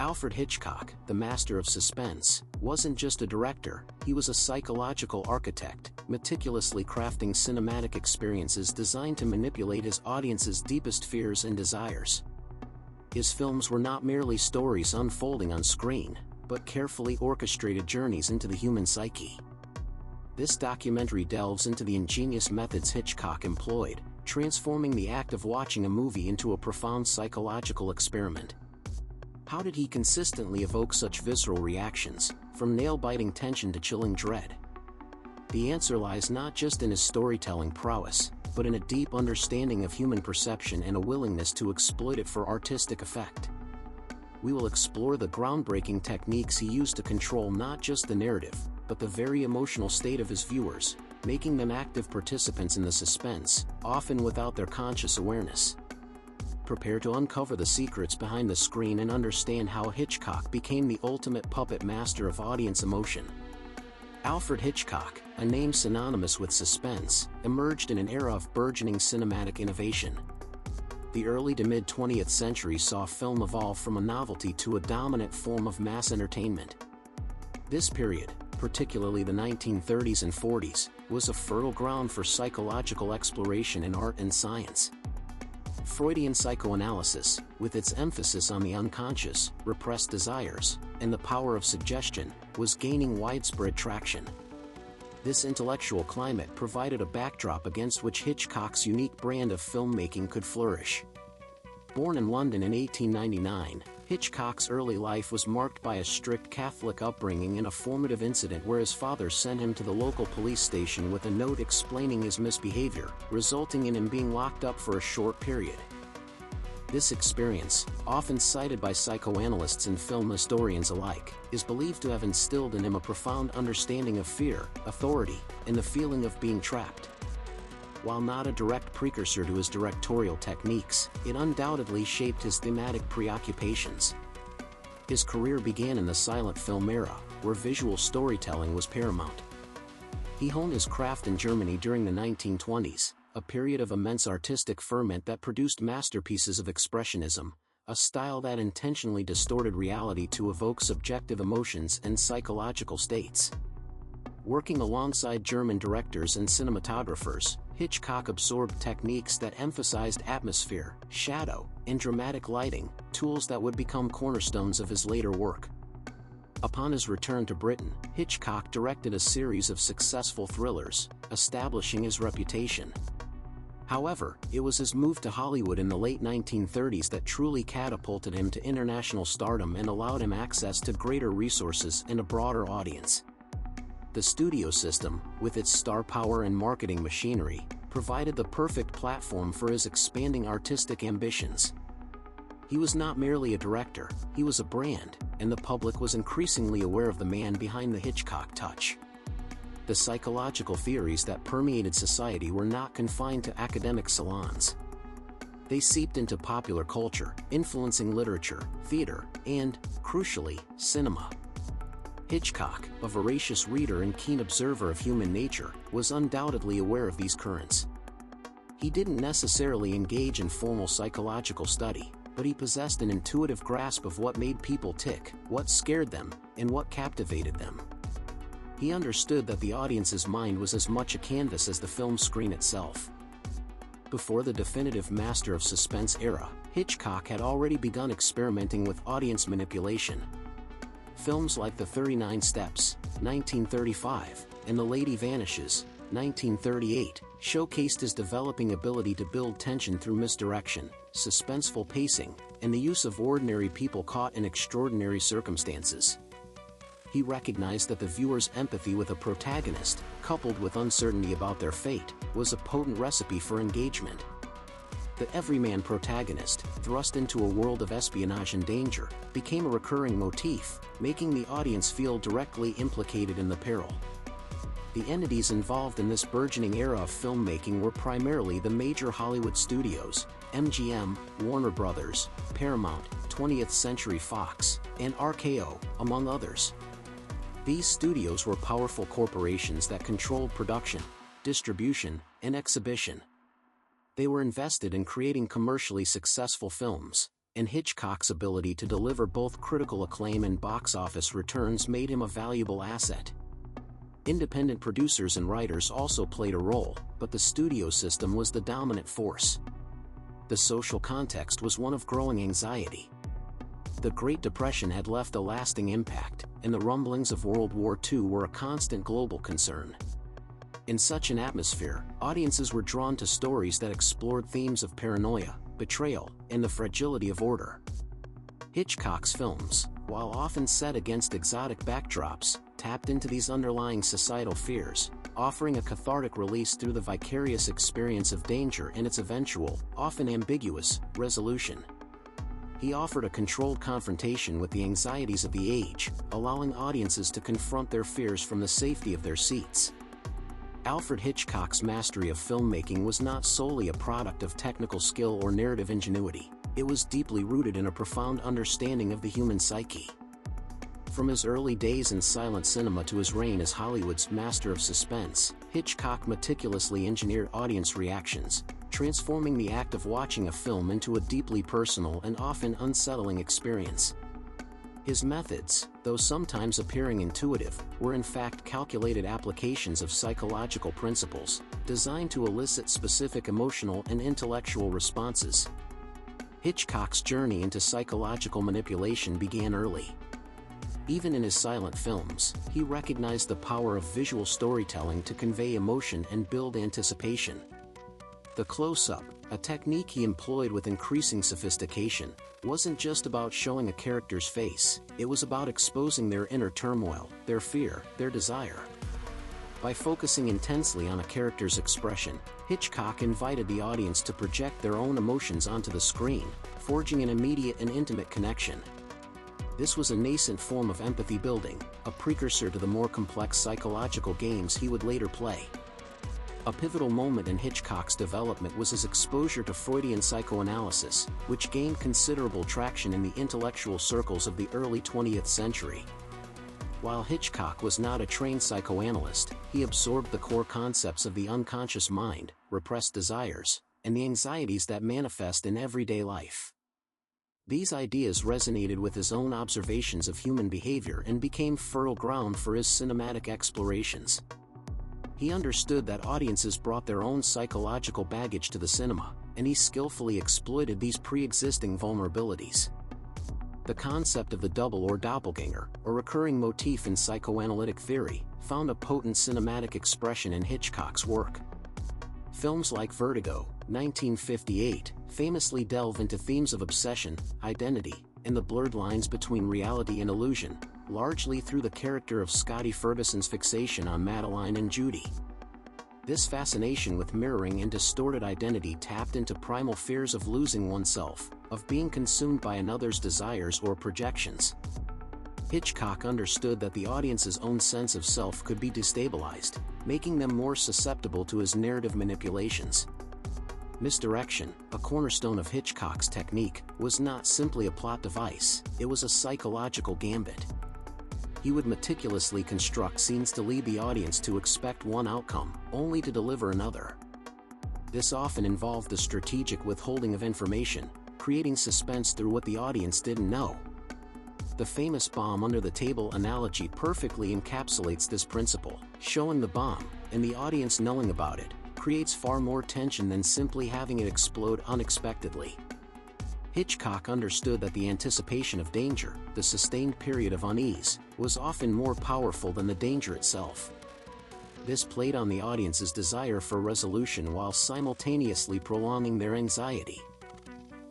Alfred Hitchcock, the Master of Suspense, wasn't just a director, he was a psychological architect, meticulously crafting cinematic experiences designed to manipulate his audience's deepest fears and desires. His films were not merely stories unfolding on screen, but carefully orchestrated journeys into the human psyche. This documentary delves into the ingenious methods Hitchcock employed, transforming the act of watching a movie into a profound psychological experiment. How did he consistently evoke such visceral reactions, from nail-biting tension to chilling dread? The answer lies not just in his storytelling prowess, but in a deep understanding of human perception and a willingness to exploit it for artistic effect. We will explore the groundbreaking techniques he used to control not just the narrative, but the very emotional state of his viewers, making them active participants in the suspense, often without their conscious awareness. Prepare to uncover the secrets behind the screen and understand how Hitchcock became the ultimate puppet master of audience emotion. Alfred Hitchcock, a name synonymous with suspense, emerged in an era of burgeoning cinematic innovation. The early to mid-20th century saw film evolve from a novelty to a dominant form of mass entertainment. This period, particularly the 1930s and 40s, was a fertile ground for psychological exploration in art and science. Freudian psychoanalysis, with its emphasis on the unconscious, repressed desires, and the power of suggestion, was gaining widespread traction. This intellectual climate provided a backdrop against which Hitchcock's unique brand of filmmaking could flourish. Born in London in 1899, Hitchcock's early life was marked by a strict Catholic upbringing and a formative incident where his father sent him to the local police station with a note explaining his misbehavior, resulting in him being locked up for a short period. This experience, often cited by psychoanalysts and film historians alike, is believed to have instilled in him a profound understanding of fear, authority, and the feeling of being trapped. While not a direct precursor to his directorial techniques, it undoubtedly shaped his thematic preoccupations. His career began in the silent film era, where visual storytelling was paramount. He honed his craft in Germany during the 1920s, a period of immense artistic ferment that produced masterpieces of expressionism, a style that intentionally distorted reality to evoke subjective emotions and psychological states. Working alongside German directors and cinematographers, Hitchcock absorbed techniques that emphasized atmosphere, shadow, and dramatic lighting, tools that would become cornerstones of his later work. Upon his return to Britain, Hitchcock directed a series of successful thrillers, establishing his reputation. However, it was his move to Hollywood in the late 1930s that truly catapulted him to international stardom and allowed him access to greater resources and a broader audience. The studio system, with its star power and marketing machinery, provided the perfect platform for his expanding artistic ambitions. He was not merely a director, he was a brand, and the public was increasingly aware of the man behind the Hitchcock touch. The psychological theories that permeated society were not confined to academic salons. They seeped into popular culture, influencing literature, theater, and, crucially, cinema. Hitchcock, a voracious reader and keen observer of human nature, was undoubtedly aware of these currents. He didn't necessarily engage in formal psychological study, but he possessed an intuitive grasp of what made people tick, what scared them, and what captivated them. He understood that the audience's mind was as much a canvas as the film screen itself. Before the definitive Master of Suspense era, Hitchcock had already begun experimenting with audience manipulation. Films like The 39 Steps, 1935, and The Lady Vanishes, 1938, showcased his developing ability to build tension through misdirection, suspenseful pacing, and the use of ordinary people caught in extraordinary circumstances. He recognized that the viewer's empathy with a protagonist, coupled with uncertainty about their fate, was a potent recipe for engagement. The everyman protagonist, thrust into a world of espionage and danger, became a recurring motif, making the audience feel directly implicated in the peril. The entities involved in this burgeoning era of filmmaking were primarily the major Hollywood studios, MGM, Warner Brothers, Paramount, 20th Century Fox, and RKO, among others. These studios were powerful corporations that controlled production, distribution, and exhibition. They were invested in creating commercially successful films, and Hitchcock's ability to deliver both critical acclaim and box office returns made him a valuable asset. Independent producers and writers also played a role, but the studio system was the dominant force. The social context was one of growing anxiety. The Great Depression had left a lasting impact, and the rumblings of World War II were a constant global concern. In such an atmosphere, audiences were drawn to stories that explored themes of paranoia, betrayal, and the fragility of order. Hitchcock's films, while often set against exotic backdrops, tapped into these underlying societal fears, offering a cathartic release through the vicarious experience of danger and its eventual, often ambiguous, resolution. He offered a controlled confrontation with the anxieties of the age, allowing audiences to confront their fears from the safety of their seats. Alfred Hitchcock's mastery of filmmaking was not solely a product of technical skill or narrative ingenuity. It was deeply rooted in a profound understanding of the human psyche. From his early days in silent cinema to his reign as Hollywood's Master of Suspense, Hitchcock meticulously engineered audience reactions, transforming the act of watching a film into a deeply personal and often unsettling experience. His methods, though sometimes appearing intuitive, were in fact calculated applications of psychological principles, designed to elicit specific emotional and intellectual responses. Hitchcock's journey into psychological manipulation began early. Even in his silent films, he recognized the power of visual storytelling to convey emotion and build anticipation. The close-up, a technique he employed with increasing sophistication, wasn't just about showing a character's face, it was about exposing their inner turmoil, their fear, their desire. By focusing intensely on a character's expression, Hitchcock invited the audience to project their own emotions onto the screen, forging an immediate and intimate connection. This was a nascent form of empathy building, a precursor to the more complex psychological games he would later play. A pivotal moment in Hitchcock's development was his exposure to Freudian psychoanalysis, which gained considerable traction in the intellectual circles of the early 20th century. While Hitchcock was not a trained psychoanalyst, he absorbed the core concepts of the unconscious mind, repressed desires, and the anxieties that manifest in everyday life. These ideas resonated with his own observations of human behavior and became fertile ground for his cinematic explorations. He understood that audiences brought their own psychological baggage to the cinema, and he skillfully exploited these pre-existing vulnerabilities. The concept of the double or doppelganger, a recurring motif in psychoanalytic theory, found a potent cinematic expression in Hitchcock's work. Films like Vertigo, 1958, famously delve into themes of obsession, identity, and the blurred lines between reality and illusion, largely through the character of Scotty Ferguson's fixation on Madeline and Judy. This fascination with mirroring and distorted identity tapped into primal fears of losing oneself, of being consumed by another's desires or projections. Hitchcock understood that the audience's own sense of self could be destabilized, making them more susceptible to his narrative manipulations. Misdirection, a cornerstone of Hitchcock's technique, was not simply a plot device, it was a psychological gambit. He would meticulously construct scenes to lead the audience to expect one outcome, only to deliver another. This often involved the strategic withholding of information, creating suspense through what the audience didn't know. The famous bomb under the table analogy perfectly encapsulates this principle. Showing the bomb, and the audience knowing about it, creates far more tension than simply having it explode unexpectedly. Hitchcock understood that the anticipation of danger, the sustained period of unease, was often more powerful than the danger itself. This played on the audience's desire for resolution while simultaneously prolonging their anxiety.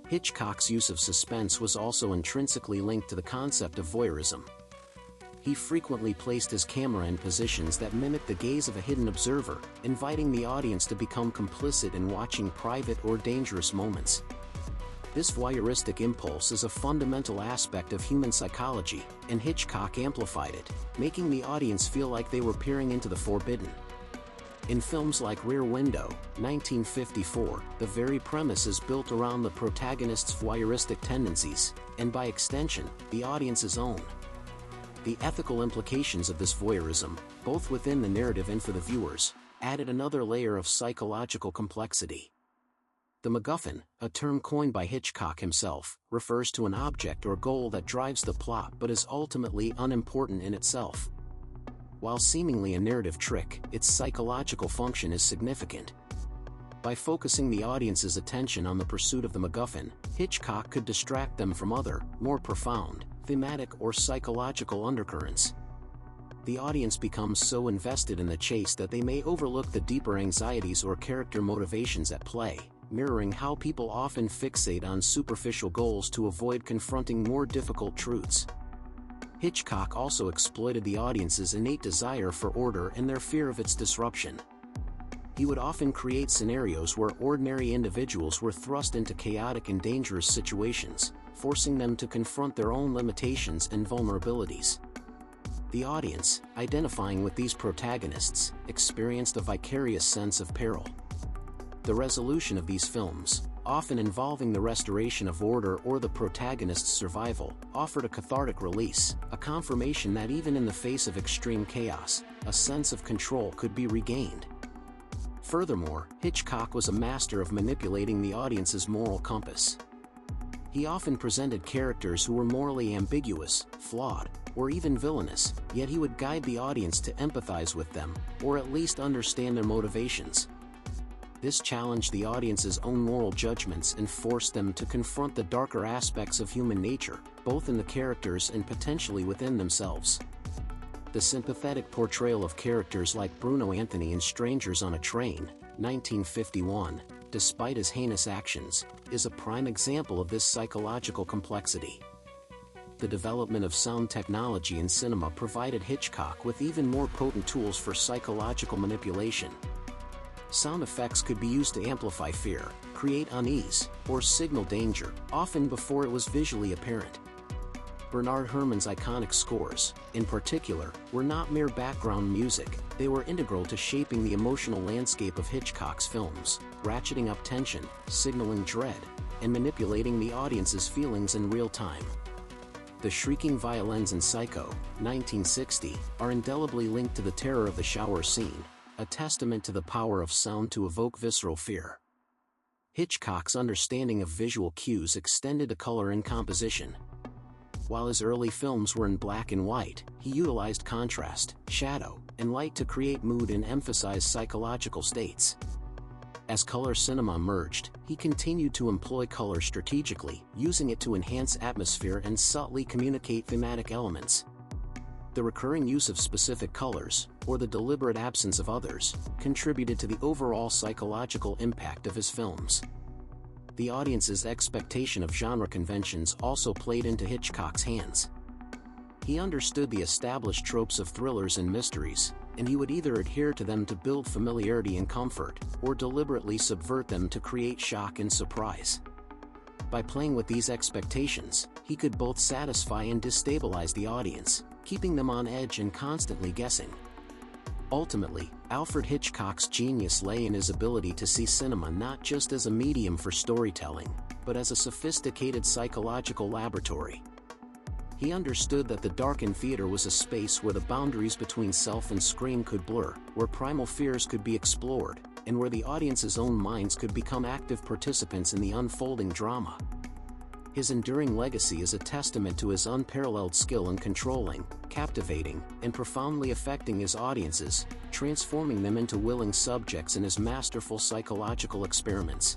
Hitchcock's use of suspense was also intrinsically linked to the concept of voyeurism. He frequently placed his camera in positions that mimicked the gaze of a hidden observer, inviting the audience to become complicit in watching private or dangerous moments. This voyeuristic impulse is a fundamental aspect of human psychology, and Hitchcock amplified it, making the audience feel like they were peering into the forbidden. In films like Rear Window, 1954, the very premise is built around the protagonist's voyeuristic tendencies, and by extension, the audience's own. The ethical implications of this voyeurism, both within the narrative and for the viewers, added another layer of psychological complexity. The MacGuffin, a term coined by Hitchcock himself, refers to an object or goal that drives the plot but is ultimately unimportant in itself. While seemingly a narrative trick, its psychological function is significant. By focusing the audience's attention on the pursuit of the MacGuffin, Hitchcock could distract them from other, more profound, thematic or psychological undercurrents. The audience becomes so invested in the chase that they may overlook the deeper anxieties or character motivations at play, mirroring how people often fixate on superficial goals to avoid confronting more difficult truths. Hitchcock also exploited the audience's innate desire for order and their fear of its disruption. He would often create scenarios where ordinary individuals were thrust into chaotic and dangerous situations, forcing them to confront their own limitations and vulnerabilities. The audience, identifying with these protagonists, experienced a vicarious sense of peril. The resolution of these films, often involving the restoration of order or the protagonist's survival, offered a cathartic release, a confirmation that even in the face of extreme chaos, a sense of control could be regained. Furthermore, Hitchcock was a master of manipulating the audience's moral compass. He often presented characters who were morally ambiguous, flawed, or even villainous, yet he would guide the audience to empathize with them, or at least understand their motivations. This challenged the audience's own moral judgments and forced them to confront the darker aspects of human nature, both in the characters and potentially within themselves. The sympathetic portrayal of characters like Bruno Anthony in Strangers on a Train, 1951, despite his heinous actions, is a prime example of this psychological complexity. The development of sound technology in cinema provided Hitchcock with even more potent tools for psychological manipulation. Sound effects could be used to amplify fear, create unease, or signal danger, often before it was visually apparent. Bernard Herrmann's iconic scores, in particular, were not mere background music, they were integral to shaping the emotional landscape of Hitchcock's films, ratcheting up tension, signaling dread, and manipulating the audience's feelings in real time. The shrieking violins in Psycho, 1960, are indelibly linked to the terror of the shower scene, a testament to the power of sound to evoke visceral fear. Hitchcock's understanding of visual cues extended to color and composition. While his early films were in black and white, he utilized contrast, shadow, and light to create mood and emphasize psychological states. As color cinema emerged, he continued to employ color strategically, using it to enhance atmosphere and subtly communicate thematic elements. The recurring use of specific colors, or the deliberate absence of others, contributed to the overall psychological impact of his films. The audience's expectation of genre conventions also played into Hitchcock's hands. He understood the established tropes of thrillers and mysteries, and he would either adhere to them to build familiarity and comfort, or deliberately subvert them to create shock and surprise. By playing with these expectations, he could both satisfy and destabilize the audience, keeping them on edge and constantly guessing. Ultimately, Alfred Hitchcock's genius lay in his ability to see cinema not just as a medium for storytelling, but as a sophisticated psychological laboratory. He understood that the darkened theater was a space where the boundaries between self and screen could blur, where primal fears could be explored, and where the audience's own minds could become active participants in the unfolding drama. His enduring legacy is a testament to his unparalleled skill in controlling, captivating, and profoundly affecting his audiences, transforming them into willing subjects in his masterful psychological experiments.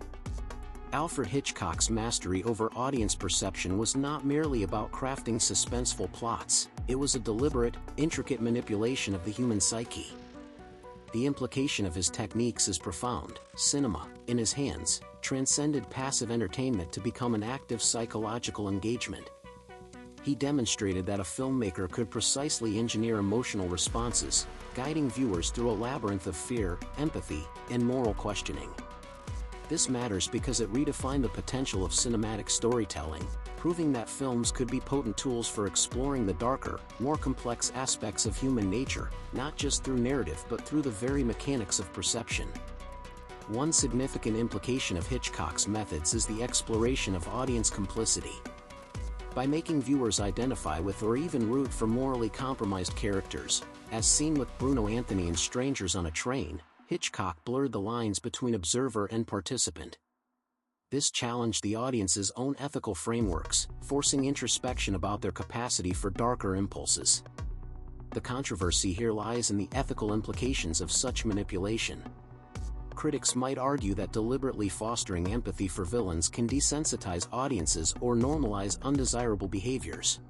Alfred Hitchcock's mastery over audience perception was not merely about crafting suspenseful plots, it was a deliberate, intricate manipulation of the human psyche. The implication of his techniques is profound. Cinema, in his hands, transcended passive entertainment to become an active psychological engagement. He demonstrated that a filmmaker could precisely engineer emotional responses, guiding viewers through a labyrinth of fear, empathy, and moral questioning. This matters because it redefined the potential of cinematic storytelling, proving that films could be potent tools for exploring the darker, more complex aspects of human nature, not just through narrative but through the very mechanics of perception. One significant implication of Hitchcock's methods is the exploration of audience complicity. By making viewers identify with or even root for morally compromised characters, as seen with Bruno Anthony in Strangers on a Train, Hitchcock blurred the lines between observer and participant. This challenged the audience's own ethical frameworks, forcing introspection about their capacity for darker impulses. The controversy here lies in the ethical implications of such manipulation. Critics might argue that deliberately fostering empathy for villains can desensitize audiences or normalize undesirable behaviors.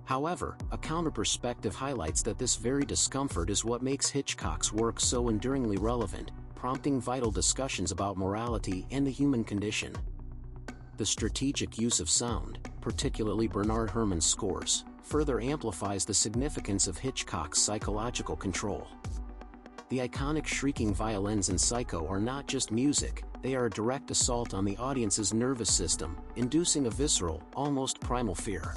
However, a counter-perspective highlights that this very discomfort is what makes Hitchcock's work so enduringly relevant, prompting vital discussions about morality and the human condition. The strategic use of sound, particularly Bernard Herrmann's scores, further amplifies the significance of Hitchcock's psychological control. The iconic shrieking violins in Psycho are not just music, they are a direct assault on the audience's nervous system, inducing a visceral, almost primal fear.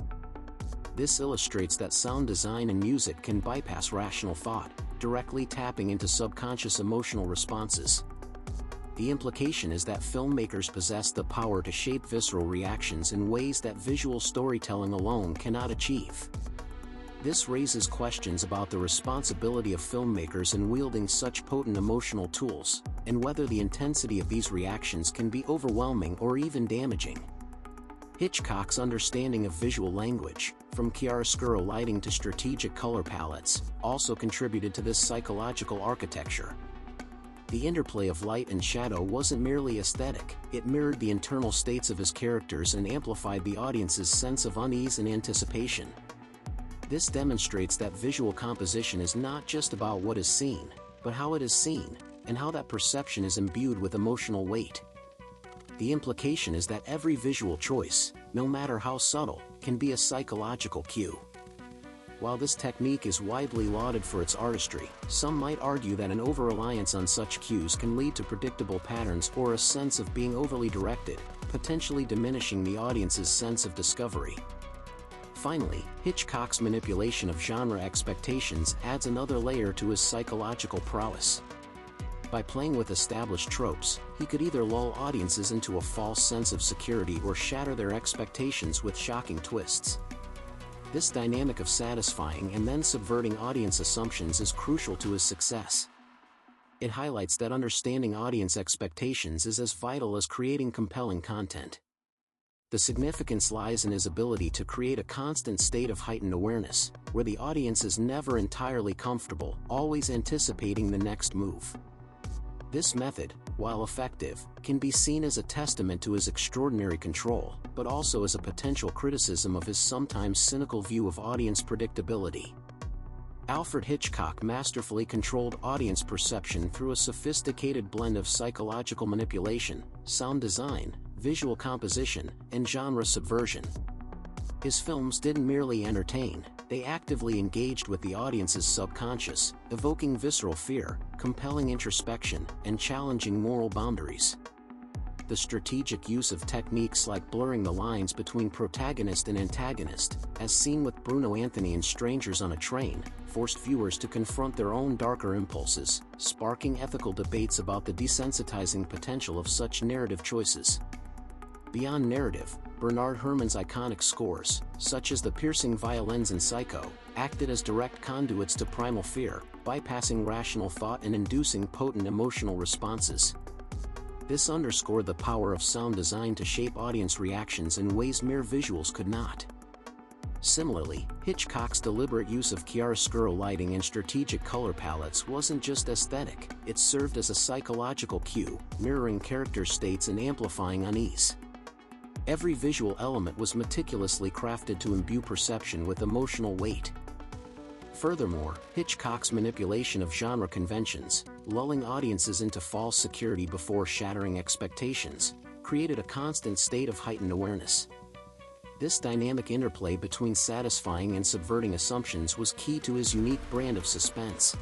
This illustrates that sound design and music can bypass rational thought, directly tapping into subconscious emotional responses. The implication is that filmmakers possess the power to shape visceral reactions in ways that visual storytelling alone cannot achieve. This raises questions about the responsibility of filmmakers in wielding such potent emotional tools, and whether the intensity of these reactions can be overwhelming or even damaging. Hitchcock's understanding of visual language, from chiaroscuro lighting to strategic color palettes, also contributed to this psychological architecture. The interplay of light and shadow wasn't merely aesthetic, it mirrored the internal states of his characters and amplified the audience's sense of unease and anticipation. This demonstrates that visual composition is not just about what is seen, but how it is seen, and how that perception is imbued with emotional weight. The implication is that every visual choice, no matter how subtle, can be a psychological cue. While this technique is widely lauded for its artistry, some might argue that an over-reliance on such cues can lead to predictable patterns or a sense of being overly directed, potentially diminishing the audience's sense of discovery. Finally, Hitchcock's manipulation of genre expectations adds another layer to his psychological prowess. By playing with established tropes, he could either lull audiences into a false sense of security or shatter their expectations with shocking twists. This dynamic of satisfying and then subverting audience assumptions is crucial to his success. It highlights that understanding audience expectations is as vital as creating compelling content. The significance lies in his ability to create a constant state of heightened awareness, where the audience is never entirely comfortable, always anticipating the next move. This method, while effective, can be seen as a testament to his extraordinary control, but also as a potential criticism of his sometimes cynical view of audience predictability. Alfred Hitchcock masterfully controlled audience perception through a sophisticated blend of psychological manipulation, sound design, visual composition, and genre subversion. His films didn't merely entertain, they actively engaged with the audience's subconscious, evoking visceral fear, compelling introspection, and challenging moral boundaries. The strategic use of techniques like blurring the lines between protagonist and antagonist, as seen with Bruno Anthony in Strangers on a Train, forced viewers to confront their own darker impulses, sparking ethical debates about the desensitizing potential of such narrative choices. Beyond narrative, Bernard Herrmann's iconic scores, such as the piercing violins in Psycho, acted as direct conduits to primal fear, bypassing rational thought and inducing potent emotional responses. This underscored the power of sound design to shape audience reactions in ways mere visuals could not. Similarly, Hitchcock's deliberate use of chiaroscuro lighting and strategic color palettes wasn't just aesthetic, it served as a psychological cue, mirroring character states and amplifying unease. Every visual element was meticulously crafted to imbue perception with emotional weight. Furthermore, Hitchcock's manipulation of genre conventions, lulling audiences into false security before shattering expectations, created a constant state of heightened awareness. This dynamic interplay between satisfying and subverting assumptions was key to his unique brand of suspense.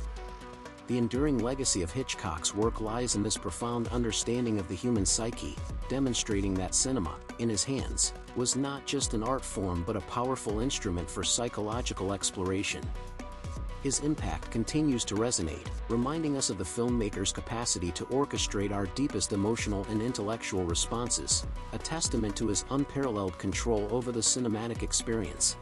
The enduring legacy of Hitchcock's work lies in this profound understanding of the human psyche, demonstrating that cinema, in his hands, was not just an art form but a powerful instrument for psychological exploration. His impact continues to resonate, reminding us of the filmmaker's capacity to orchestrate our deepest emotional and intellectual responses, a testament to his unparalleled control over the cinematic experience.